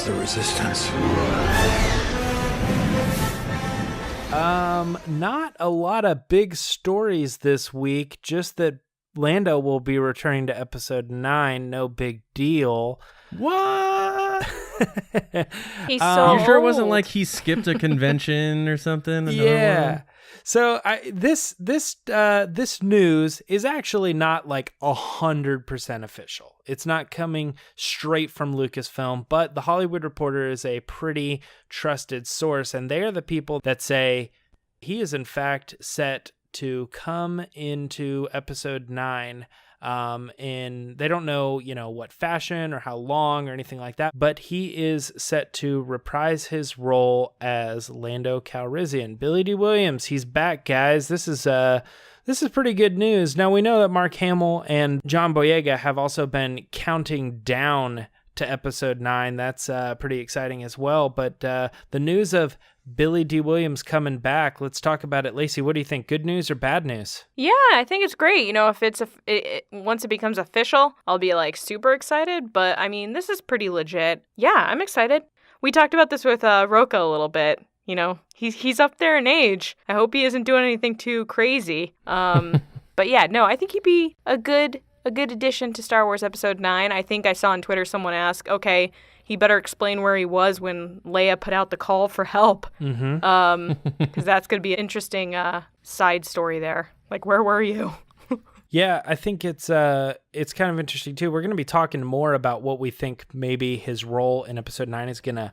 the resistance? Not a lot of big stories this week, just that Lando will be returning to episode 9. No big deal. What? He's so You sure it wasn't old. like he skipped a convention or something? Yeah. So this news is actually not like 100% official. It's not coming straight from Lucasfilm, but the Hollywood Reporter is a pretty trusted source, and they are the people that say he is in fact set to come into episode 9. And they don't know, what fashion or how long or anything like that, but he is set to reprise his role as Lando Calrissian. Billy Deeâ, he's back, guys. This is pretty good news. Now we know that Mark Hamill and John Boyega have also been counting down to episode 9. That's pretty exciting as well. But the news of Billy Deeâ coming back, let's talk about it. Lacey, what do you think? Good news or bad news? Yeah, I think it's great. If it's once it becomes official, I'll be like super excited. But I mean, this is pretty legit. Yeah, I'm excited. We talked about this with Roka a little bit. He's up there in age. I hope he isn't doing anything too crazy. But yeah, no, I think he'd be a good addition to Star Wars Episode 9. I think I saw on Twitter someone ask, okay, he better explain where he was when Leia put out the call for help. Because that's going to be an interesting side story there. Like, where were you? Yeah, I think it's kind of interesting too. We're going to be talking more about what we think maybe his role in Episode 9 is going to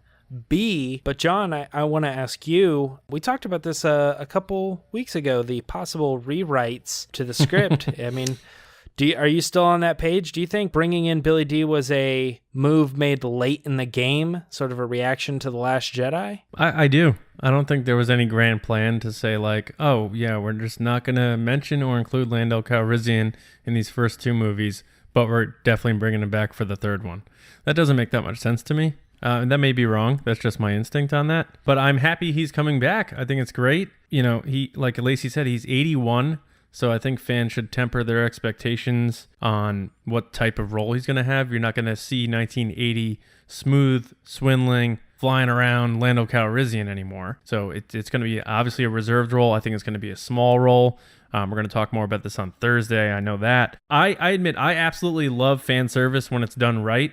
be. But John, I want to ask you, we talked about this a couple weeks ago, the possible rewrites to the script. I mean, are you still on that page? Do you think bringing in Billy Deeâ was a move made late in the game, sort of a reaction to The Last Jedi? I do. I don't think there was any grand plan to say like, oh yeah, we're just not going to mention or include Lando Calrissian in these first 2 movies, but we're definitely bringing him back for the 3rd one. That doesn't make that much sense to me. That may be wrong. That's just my instinct on that. But I'm happy he's coming back. I think it's great. He, like Lacey said, he's 81. So I think fans should temper their expectations on what type of role he's going to have. You're not going to see 1980 smooth, swindling, flying around Lando Calrissian anymore. So it's going to be obviously a reserved role. I think it's going to be a small role. We're going to talk more about this on Thursday. I know that. I admit I absolutely love fan service when it's done right.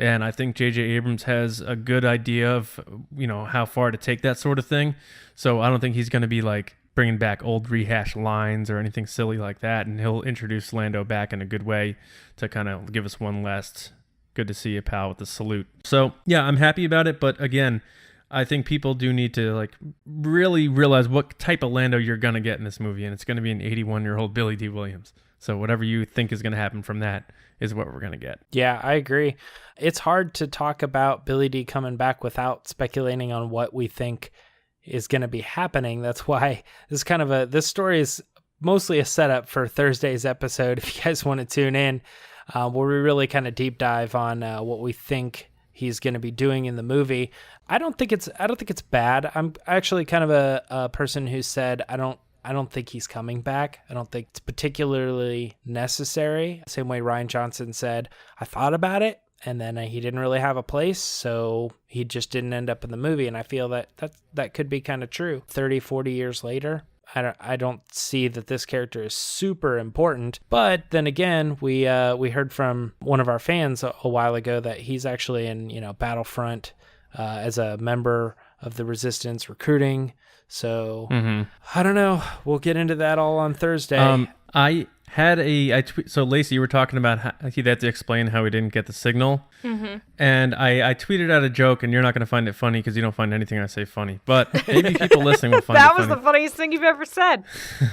And I think J.J. Abrams has a good idea of, how far to take that sort of thing. So I don't think he's going to be like bringing back old rehashed lines or anything silly like that. And he'll introduce Lando back in a good way to kind of give us one last good to see you, pal, with the salute. So yeah, I'm happy about it. But again, I think people do need to like really realize what type of Lando you're going to get in this movie. And it's going to be an 81-year-old Billy Deeâ. So whatever you think is going to happen from that is what we're going to get. Yeah, I agree. It's hard to talk about Billy Deeâ coming back without speculating on what we think is going to be happening. That's why this story is mostly a setup for Thursday's episode. If you guys want to tune in, where we really kind of deep dive on what we think he's going to be doing in the movie. I don't think it's bad. I'm actually kind of a person who said I don't think he's coming back. I don't think it's particularly necessary. Same way Rian Johnson said, I thought about it, and then he didn't really have a place, so he just didn't end up in the movie. And I feel that could be kind of true. 30, 40 years later, I don't see that this character is super important. But then again, we heard from one of our fans a while ago that he's actually in Battlefront as a member of the Resistance recruiting. So I don't know. We'll get into that all on Thursday. So Lacey, you were talking about how he had to explain how he didn't get the signal. And I tweeted out a joke, and you're not going to find it funny because you don't find anything I say funny. But maybe people listening will find it funny. That was the funniest thing you've ever said.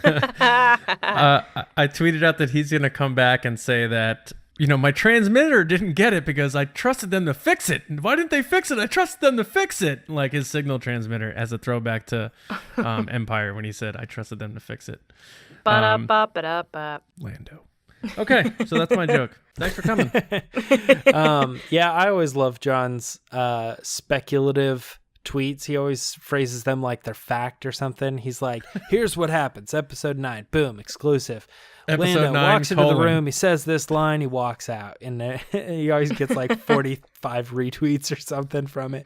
I tweeted out that he's going to come back and say that, my transmitter didn't get it because I trusted them to fix it. Why didn't they fix it? I trusted them to fix it. Like his signal transmitter, as a throwback to Empire when he said, I trusted them to fix it. Ba-da-ba-ba-da-ba. Lando. Okay, so that's my joke. Thanks for coming. Yeah, I always love John's speculative tweets, he always phrases them like they're fact or something. He's like, here's what happens. Episode 9, boom, exclusive. Episode Lando 9, walks into the room, he says this line, he walks out. And he always gets like 45 retweets or something from it.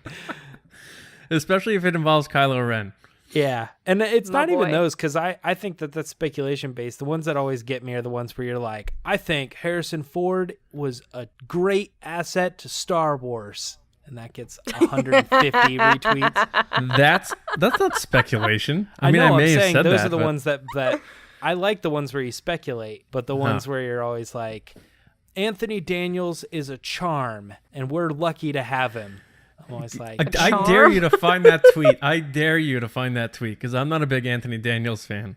Especially if it involves Kylo Ren. Yeah, and it's not even boy. those, because I think that that's speculation based. The ones that always get me are the ones where you're like, I think Harrison Ford was a great asset to Star Wars, and that gets 150 retweets. That's not speculation. I mean, know, I may I'm have saying said those that. are the but ones that I like, the ones where you speculate, but the ones where you're always like, Anthony Daniels is a charm, and we're lucky to have him. I'm always like, I dare you to find that tweet. I dare you to find that tweet, because I'm not a big Anthony Daniels fan.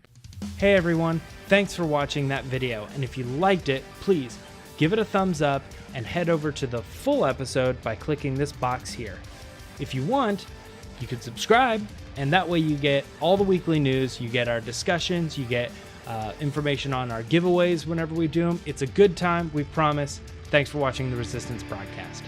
hey everyone, thanks for watching that video, and if you liked it, please give it a thumbs up and head over to the full episode by clicking this box here. If you want, you can subscribe, and that way you get all the weekly news, you get our discussions, you get information on our giveaways whenever we do them. It's a good time, we promise. Thanks for watching the Resistance broadcast.